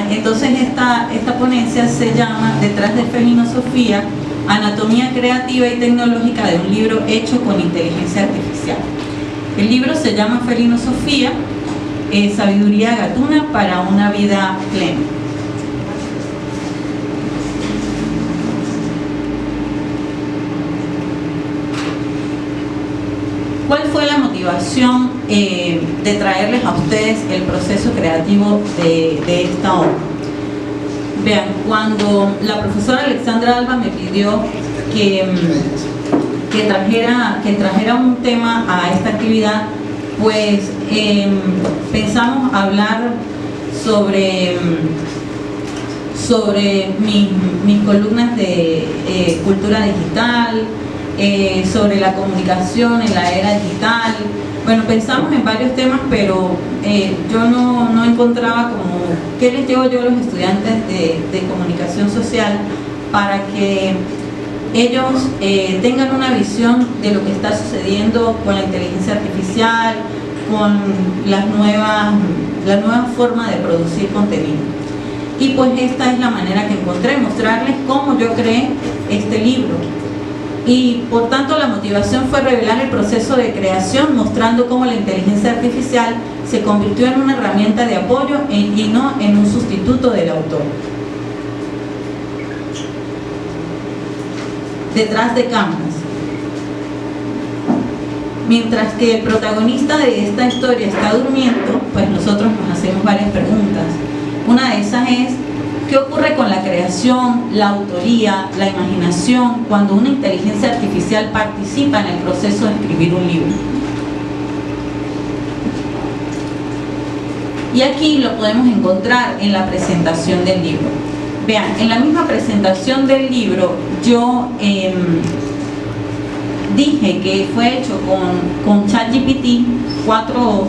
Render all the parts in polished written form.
Entonces esta ponencia se llama Detrás de Felinosofía, Anatomía Creativa y Tecnológica de un libro hecho con inteligencia artificial. El libro se llama Felinosofía, Sabiduría Gatuna para una vida plena. ¿Cuál fue la motivación de traerles a ustedes el proceso creativo de esta obra? Vean, cuando la profesora Alexandra Alba me pidió que trajera un tema a esta actividad, pues pensamos hablar sobre mis columnas de cultura digital, sobre la comunicación en la era digital. Bueno, pensamos en varios temas, pero yo no encontraba como qué les llevo yo a los estudiantes de comunicación social para que ellos tengan una visión de lo que está sucediendo con la inteligencia artificial, con la nueva forma de producir contenido. Y pues esta es la manera que encontré, mostrarles cómo yo creé este libro. Y por tanto la motivación fue revelar el proceso de creación, mostrando cómo la inteligencia artificial se convirtió en una herramienta de apoyo y no en un sustituto del autor. Detrás de cámaras. Mientras que el protagonista de esta historia está durmiendo, pues nosotros nos hacemos varias preguntas. Una de esas es: ¿qué ocurre con la creación, la autoría, la imaginación cuando una inteligencia artificial participa en el proceso de escribir un libro? Y aquí lo podemos encontrar en la presentación del libro. Vean, en la misma presentación del libro yo dije que fue hecho con ChatGPT 4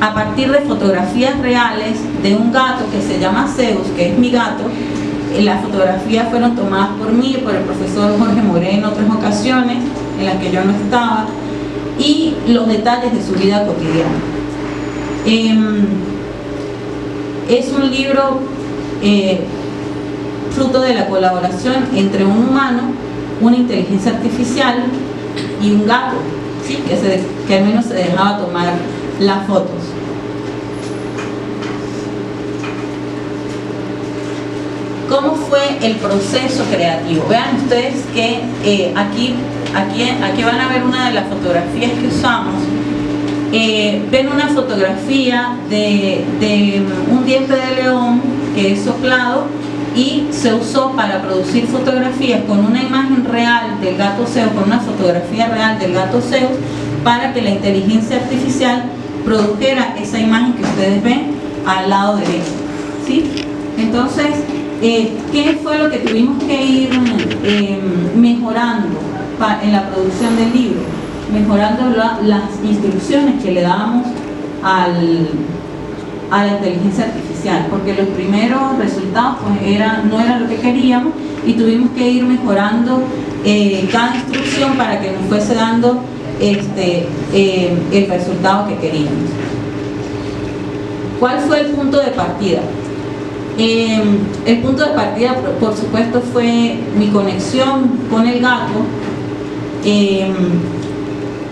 a partir de fotografías reales de un gato que se llama Zeus, que es mi gato. Las fotografías fueron tomadas por mí, por el profesor Jorge Moré en otras ocasiones en las que yo no estaba, y los detalles de su vida cotidiana. Es un libro fruto de la colaboración entre un humano, una inteligencia artificial y un gato, ¿sí? que al menos se dejaba tomar las fotos. ¿Cómo fue el proceso creativo? Vean ustedes que aquí van a ver una de las fotografías que usamos. Ven una fotografía de un diente de león que es soplado y se usó para producir fotografías con una imagen real del gato Zeus, con una fotografía real del gato Zeus, para que la inteligencia artificial produjera esa imagen que ustedes ven al lado derecho, ¿sí? Entonces, ¿qué fue lo que tuvimos que ir mejorando en la producción del libro? Mejorando las instrucciones que le dábamos a la inteligencia artificial, porque los primeros resultados pues no eran lo que queríamos, y tuvimos que ir mejorando cada instrucción para que nos fuese dando el resultado que queríamos. ¿Cuál fue el punto de partida? El punto de partida, por supuesto, fue mi conexión con el gato,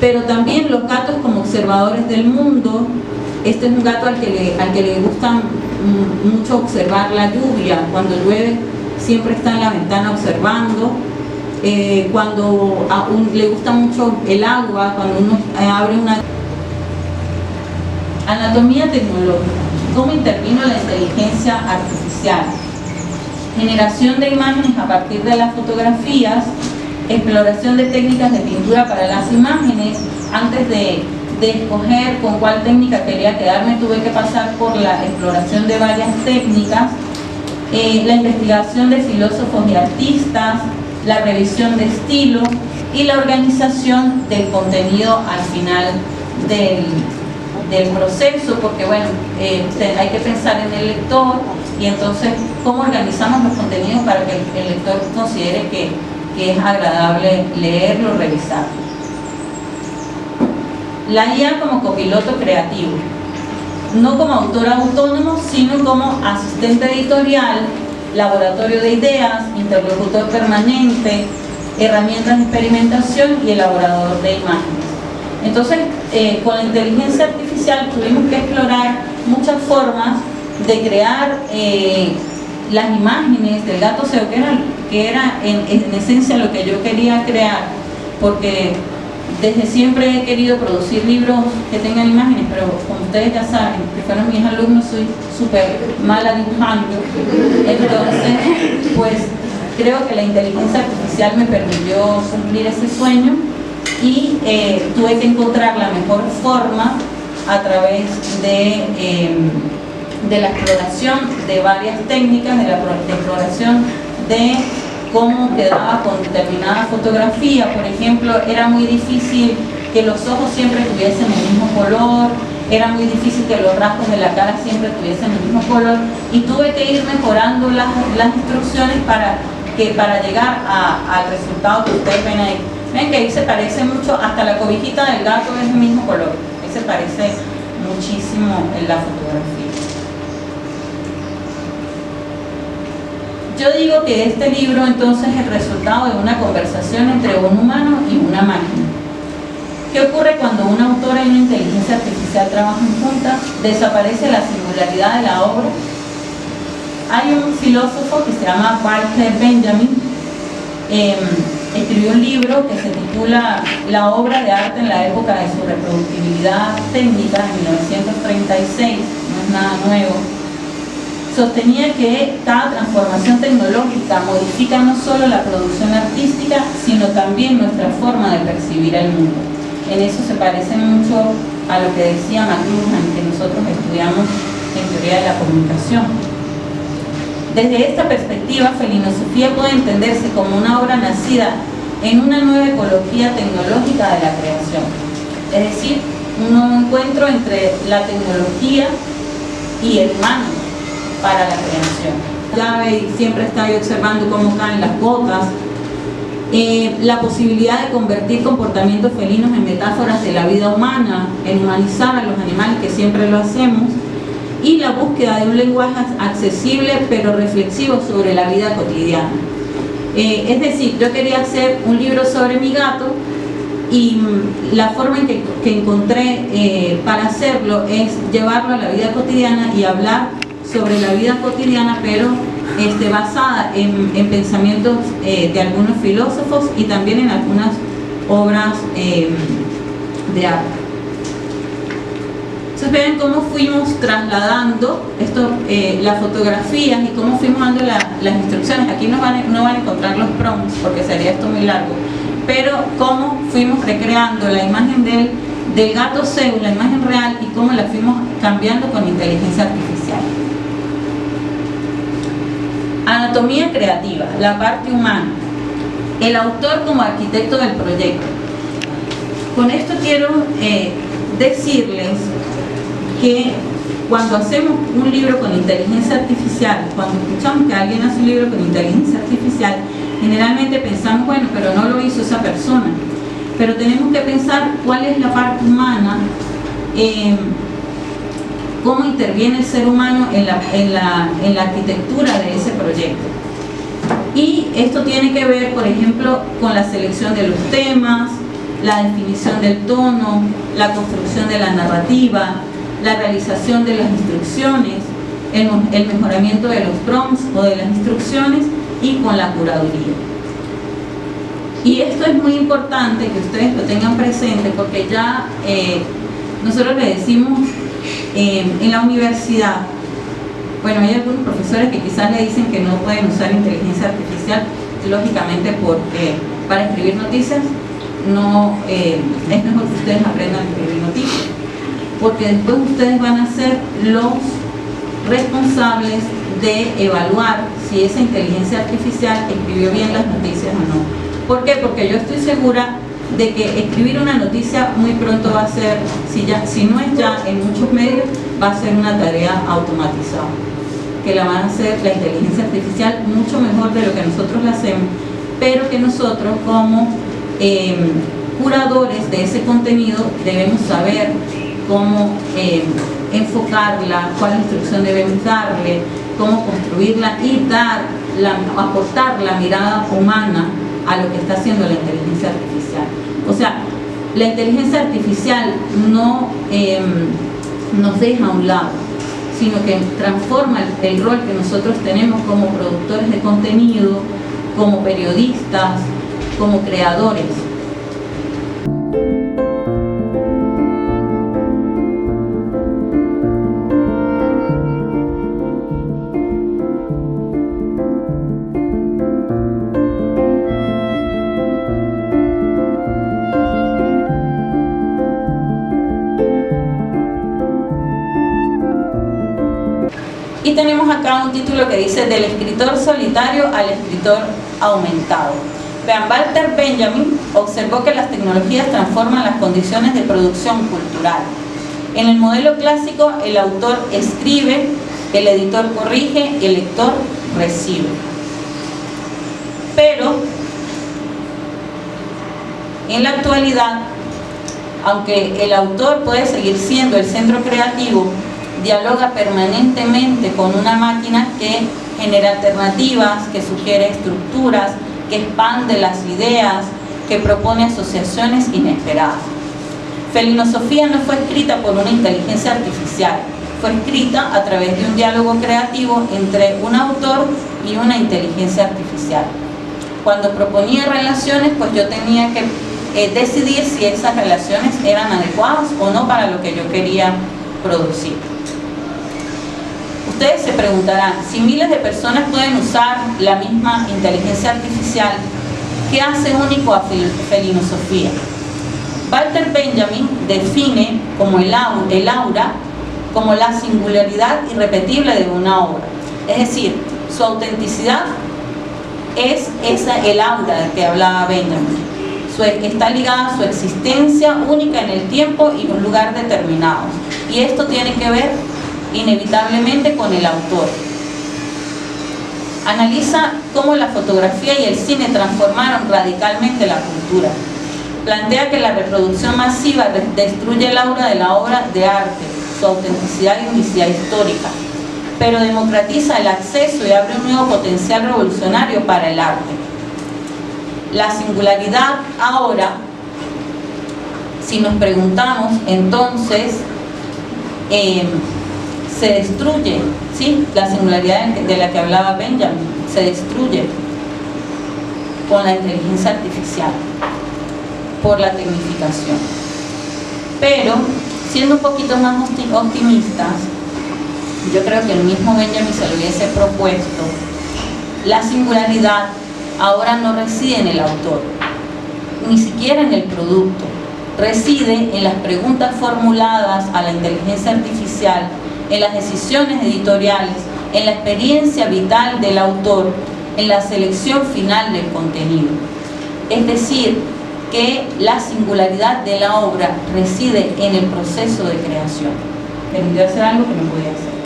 pero también los gatos como observadores del mundo. Este es un gato al que le gusta mucho observar la lluvia. Cuando llueve siempre está en la ventana observando. Cuando le gusta mucho el agua, cuando uno abre una... Anatomía tecnológica. ¿Cómo intervino la inteligencia artificial? Generación de imágenes a partir de las fotografías, exploración de técnicas de pintura para las imágenes. Antes de de escoger con cuál técnica quería quedarme, tuve que pasar por la exploración de varias técnicas, la investigación de filósofos y artistas, la revisión de estilo y la organización del contenido al final del proceso, porque bueno, hay que pensar en el lector y entonces cómo organizamos los contenidos para que el lector considere que es agradable leerlo, revisarlo. La IA como copiloto creativo, no como autor autónomo, sino como asistente editorial, laboratorio de ideas, interlocutor permanente, herramientas de experimentación y elaborador de imágenes. Entonces, con la inteligencia artificial tuvimos que explorar muchas formas de crear las imágenes del gato ciego, que era en esencia lo que yo quería crear, porque desde siempre he querido producir libros que tengan imágenes, pero como ustedes ya saben, que fueron mis alumnos, soy súper mala dibujando. Entonces, pues creo que la inteligencia artificial me permitió cumplir ese sueño y tuve que encontrar la mejor forma a través de la exploración de varias técnicas, de la exploración de cómo quedaba con determinada fotografía. Por ejemplo, era muy difícil que los ojos siempre tuviesen el mismo color, era muy difícil que los rasgos de la cara siempre tuviesen el mismo color, y tuve que ir mejorando las instrucciones para llegar al resultado que ustedes ven ahí. Ven que ahí se parece mucho, hasta la cobijita del gato es el mismo color, ahí se parece muchísimo en la fotografía. Yo digo que este libro entonces es el resultado de una conversación entre un humano y una máquina. ¿Qué ocurre cuando un autor y una inteligencia artificial trabajan juntas? Desaparece la singularidad de la obra. Hay un filósofo que se llama Walter Benjamin, escribió un libro que se titula La obra de arte en la época de su reproductibilidad técnica, en 1936, no es nada nuevo. Sostenía que cada transformación tecnológica modifica no solo la producción artística, sino también nuestra forma de percibir el mundo. En eso se parece mucho a lo que decía McLuhan, que nosotros estudiamos en teoría de la comunicación. Desde esta perspectiva, Felinosofía puede entenderse como una obra nacida en una nueva ecología tecnológica de la creación. Es decir, un nuevo encuentro entre la tecnología y el humano para la creación. Ya siempre está ahí observando cómo caen las gotas, la posibilidad de convertir comportamientos felinos en metáforas de la vida humana, en humanizar a los animales, que siempre lo hacemos, y la búsqueda de un lenguaje accesible pero reflexivo sobre la vida cotidiana. Es decir, yo quería hacer un libro sobre mi gato y la forma en que encontré para hacerlo es llevarlo a la vida cotidiana y hablar sobre la vida cotidiana, pero basada en pensamientos de algunos filósofos y también en algunas obras de arte. Entonces ven cómo fuimos trasladando las fotografías y cómo fuimos dando las instrucciones. Aquí no van a encontrar los prompts porque sería esto muy largo, pero cómo fuimos recreando la imagen del gato Zeus, la imagen real, y cómo la fuimos cambiando con inteligencia artificial. Anatomía creativa, la parte humana, el autor como arquitecto del proyecto. Con esto quiero decirles que cuando hacemos un libro con inteligencia artificial, cuando escuchamos que alguien hace un libro con inteligencia artificial, generalmente pensamos, bueno, pero no lo hizo esa persona. Pero tenemos que pensar cuál es la parte humana, cómo interviene el ser humano en la arquitectura de ese proyecto. Y esto tiene que ver, por ejemplo, con la selección de los temas, la definición del tono, la construcción de la narrativa, la realización de las instrucciones, el mejoramiento de los prompts o de las instrucciones, y con la curaduría. Y esto es muy importante que ustedes lo tengan presente, porque ya nosotros le decimos en la universidad, bueno, hay algunos profesores que quizás le dicen que no pueden usar inteligencia artificial, lógicamente porque para escribir noticias no, es mejor que ustedes aprendan a escribir noticias, porque después ustedes van a ser los responsables de evaluar si esa inteligencia artificial escribió bien las noticias o no. ¿Por qué? Porque yo estoy segura de que escribir una noticia muy pronto va a ser, si no es ya en muchos medios, va a ser una tarea automatizada, que la van a hacer la inteligencia artificial mucho mejor de lo que nosotros la hacemos, pero que nosotros como curadores de ese contenido debemos saber cómo enfocarla, cuál instrucción debemos darle, cómo construirla y aportar la mirada humana a lo que está haciendo la inteligencia artificial. O sea, la inteligencia artificial no nos deja a un lado, sino que transforma el rol que nosotros tenemos como productores de contenido, como periodistas, como creadores. Y tenemos acá un título que dice del escritor solitario al escritor aumentado. Vean, Walter Benjamin observó que las tecnologías transforman las condiciones de producción cultural. En el modelo clásico, el autor escribe, el editor corrige y el lector recibe. Pero en la actualidad, aunque el autor puede seguir siendo el centro creativo, dialoga permanentemente con una máquina que genera alternativas, que sugiere estructuras, que expande las ideas, que propone asociaciones inesperadas. Felinosofía no fue escrita por una inteligencia artificial, fue escrita a través de un diálogo creativo entre un autor y una inteligencia artificial. Cuando proponía relaciones, pues yo tenía que decidir si esas relaciones eran adecuadas o no para lo que yo quería producir. Ustedes se preguntarán, si miles de personas pueden usar la misma inteligencia artificial, ¿qué hace único a Felinosofía? Walter Benjamin define como el aura como la singularidad irrepetible de una obra. Es decir, su autenticidad es el aura del que hablaba Benjamin. Está ligada a su existencia única en el tiempo y en un lugar determinado. Y esto tiene que ver inevitablemente con el autor. Analiza cómo la fotografía y el cine transformaron radicalmente la cultura. Plantea que la reproducción masiva destruye el aura de la obra de arte, su autenticidad y unicidad histórica, pero democratiza el acceso y abre un nuevo potencial revolucionario para el arte. La singularidad ahora, si nos preguntamos entonces, se destruye, ¿sí? La singularidad de la que hablaba Benjamin se destruye con la inteligencia artificial, por la tecnificación. Pero, siendo un poquito más optimistas, yo creo que el mismo Benjamin se lo hubiese propuesto, la singularidad ahora no reside en el autor, ni siquiera en el producto, reside en las preguntas formuladas a la inteligencia artificial, en las decisiones editoriales, en la experiencia vital del autor, en la selección final del contenido. Es decir, que la singularidad de la obra reside en el proceso de creación. Permitió hacer algo que no podía hacer.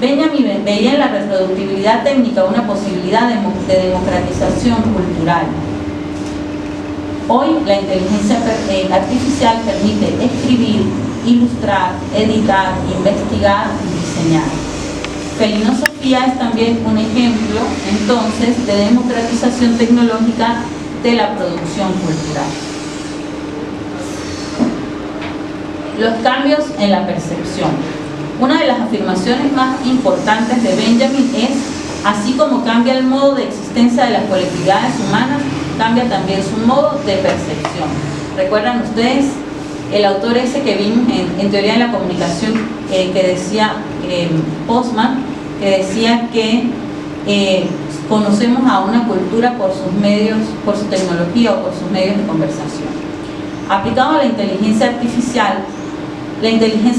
Benjamin veía en la reproductibilidad técnica una posibilidad de democratización cultural. Hoy la inteligencia artificial permite escribir, ilustrar, editar, investigar y diseñar. Felinosofía es también un ejemplo, entonces, de democratización tecnológica de la producción cultural. Los cambios en la percepción. Una de las afirmaciones más importantes de Benjamin es: así como cambia el modo de existencia de las colectividades humanas, cambia también su modo de percepción. ¿Recuerdan ustedes el autor ese que vimos en Teoría de la Comunicación, que decía Postman, que decía que conocemos a una cultura por sus medios, por su tecnología o por sus medios de conversación? Aplicado a la inteligencia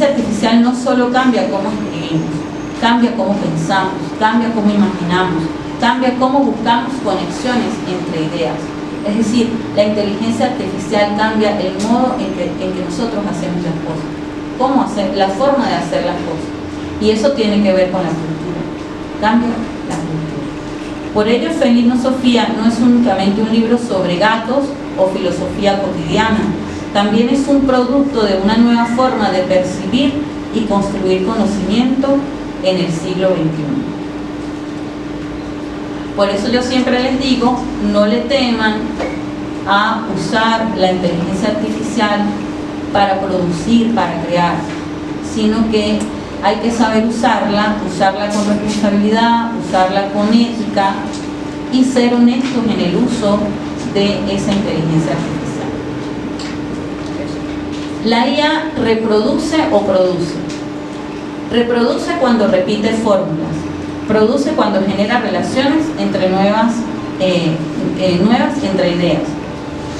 artificial no solo cambia cómo escribimos, cambia cómo pensamos, cambia cómo imaginamos, cambia cómo buscamos conexiones entre ideas. Es decir, la inteligencia artificial cambia el modo en que nosotros hacemos las cosas, cómo hacer, la forma de hacer las cosas. Y eso tiene que ver con la cultura, cambia la cultura. Por ello, Felinosofía no es únicamente un libro sobre gatos o filosofía cotidiana, también es un producto de una nueva forma de percibir y construir conocimiento en el siglo XXI. Por eso yo siempre les digo, no le teman a usar la inteligencia artificial para producir, para crear, sino que hay que saber usarla con responsabilidad, usarla con ética y ser honestos en el uso de esa inteligencia artificial. La IA reproduce o produce. Reproduce cuando repite fórmulas. Produce cuando genera relaciones entre nuevas entre ideas.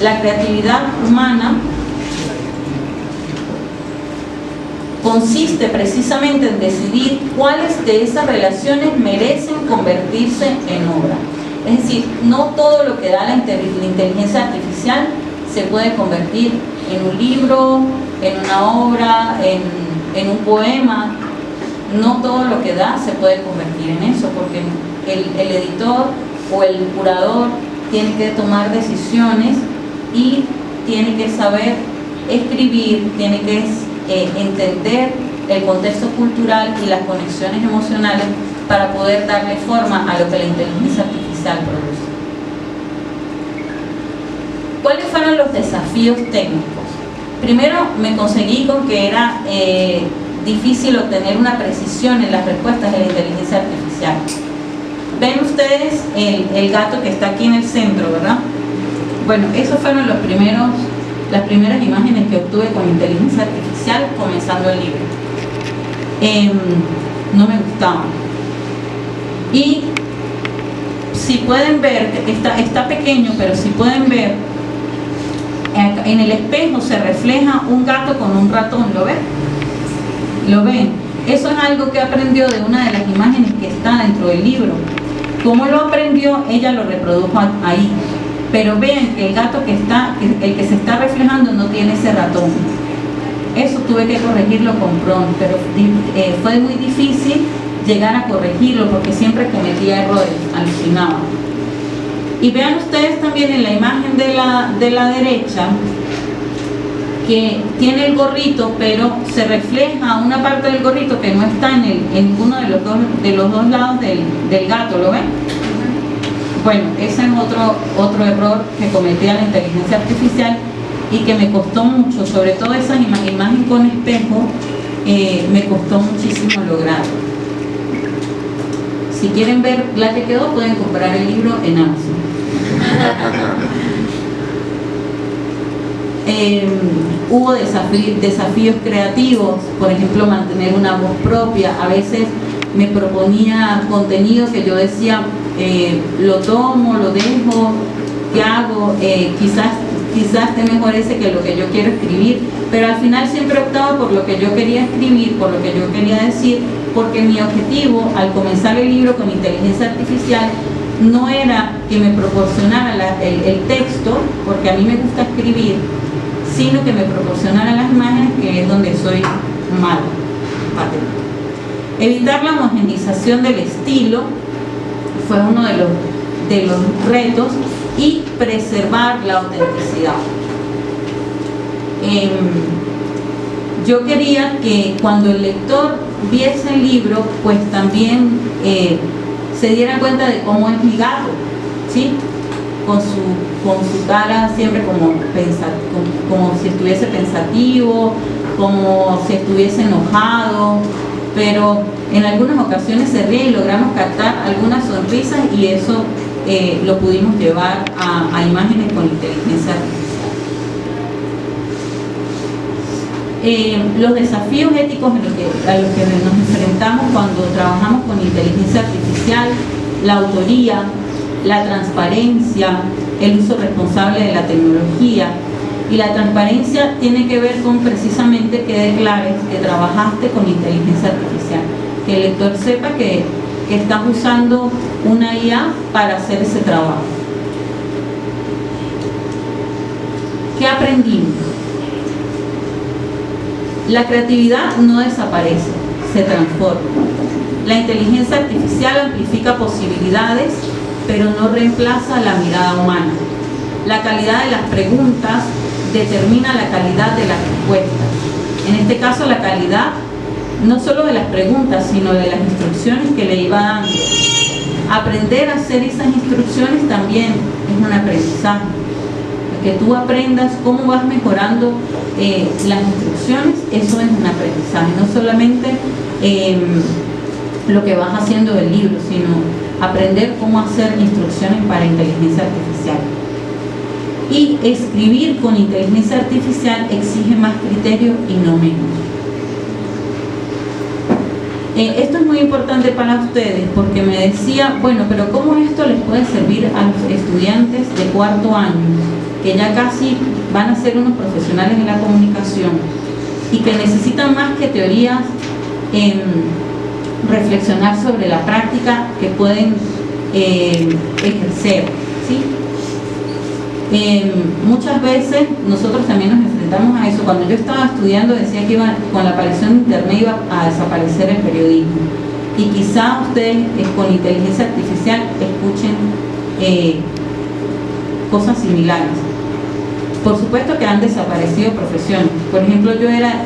La creatividad humana consiste precisamente en decidir cuáles de esas relaciones merecen convertirse en obra. Es decir, no todo lo que da la inteligencia artificial se puede convertir en un libro, en una obra, en un poema. No todo lo que da se puede convertir en eso, porque el editor o el curador tiene que tomar decisiones y tiene que saber escribir, tiene que entender el contexto cultural y las conexiones emocionales para poder darle forma a lo que la inteligencia artificial produce. ¿Cuáles fueron los desafíos técnicos? Primero, me conseguí con que era difícil obtener una precisión en las respuestas de la inteligencia artificial. Ven ustedes el gato que está aquí en el centro, ¿verdad? Bueno, esos fueron las primeras imágenes que obtuve con inteligencia artificial comenzando el libro. No me gustaban. Y si pueden ver, está pequeño, pero si pueden ver, en el espejo se refleja un gato con un ratón, ¿lo ven? ¿Lo ven? Eso es algo que aprendió de una de las imágenes que está dentro del libro. ¿Cómo lo aprendió? Ella lo reprodujo ahí. Pero vean que el gato el que se está reflejando no tiene ese ratón. Eso tuve que corregirlo con prompt, pero fue muy difícil llegar a corregirlo porque siempre cometía errores, alucinaba. Y vean ustedes también en la imagen de la derecha que tiene el gorrito, pero se refleja una parte del gorrito que no está en ninguno de los dos lados del gato, ¿lo ven? Bueno, ese es otro error que cometía la inteligencia artificial y que me costó mucho, sobre todo esa imagen con espejo, me costó muchísimo lograr. Si quieren ver la que quedó, pueden comprar el libro en Amazon. Hubo desafíos creativos, por ejemplo, mantener una voz propia. A veces me proponía contenido que yo decía, lo tomo, lo dejo, ¿qué hago? Quizás esté mejor ese que lo que yo quiero escribir, pero al final siempre optaba por lo que yo quería escribir, por lo que yo quería decir, porque mi objetivo al comenzar el libro con inteligencia artificial no era que me proporcionara el texto, porque a mí me gusta escribir, sino que me proporcionara las imágenes, que es donde soy malo, patente. Evitar la homogenización del estilo fue uno de los retos, y preservar la autenticidad. Yo quería que cuando el lector viese el libro, pues también se diera cuenta de cómo es mi gato, ¿sí? Con su cara siempre como si estuviese pensativo, como si estuviese enojado, pero en algunas ocasiones se ríe y logramos captar algunas sonrisas, y eso lo pudimos llevar a imágenes con inteligencia artificial. Los desafíos éticos a los que nos enfrentamos cuando trabajamos con inteligencia artificial: la autoría, la transparencia, el uso responsable de la tecnología Y la transparencia tiene que ver con precisamente que declares que trabajaste con inteligencia artificial, que el lector sepa que estás usando una IA para hacer ese trabajo. ¿Qué aprendimos? La creatividad no desaparece, se transforma. La inteligencia artificial amplifica posibilidades, pero no reemplaza la mirada humana. La calidad de las preguntas determina la calidad de las respuestas. En este caso, la calidad no solo de las preguntas, sino de las instrucciones que le iba dando. Aprender a hacer esas instrucciones también es un aprendizaje. Que tú aprendas cómo vas mejorando las instrucciones, eso es un aprendizaje. No solamente lo que vas haciendo del libro, sino aprender cómo hacer instrucciones para inteligencia artificial. Y escribir con inteligencia artificial exige más criterio y no menos. Esto es muy importante para ustedes porque me decía, bueno, pero ¿cómo esto les puede servir a los estudiantes de cuarto año, que ya casi van a ser unos profesionales de la comunicación y que necesitan más que teorías, reflexionar sobre la práctica que pueden ejercer, ¿sí? Muchas veces nosotros también nos enfrentamos a eso. Cuando yo estaba estudiando decía que con la aparición de internet iba a desaparecer el periodismo, y quizá ustedes con inteligencia artificial escuchen cosas similares. Por supuesto que han desaparecido profesiones. Por ejemplo, yo era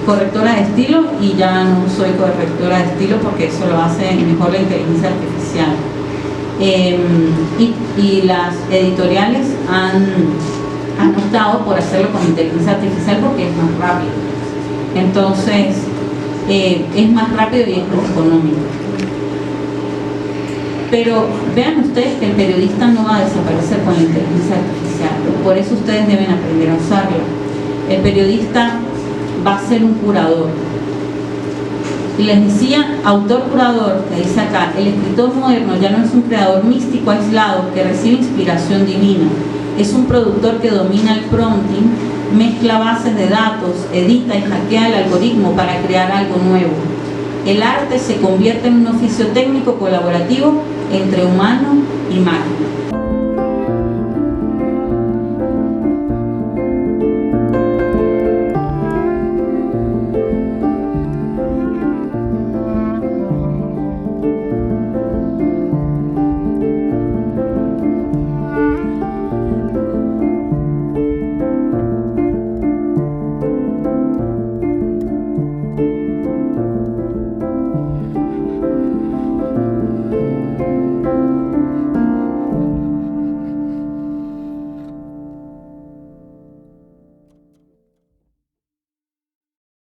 correctora de estilo y ya no soy correctora de estilo porque eso lo hace mejor la inteligencia artificial. Y las editoriales han optado por hacerlo con inteligencia artificial porque es más rápido. Entonces, es más rápido y es más económico. Pero vean ustedes que el periodista no va a desaparecer con la inteligencia artificial. Por eso ustedes deben aprender a usarla. El periodista va a ser un curador. Y les decía, autor-curador, que dice acá, el escritor moderno ya no es un creador místico aislado que recibe inspiración divina. Es un productor que domina el prompting, mezcla bases de datos, edita y hackea el algoritmo para crear algo nuevo. El arte se convierte en un oficio técnico colaborativo entre humano y máquina.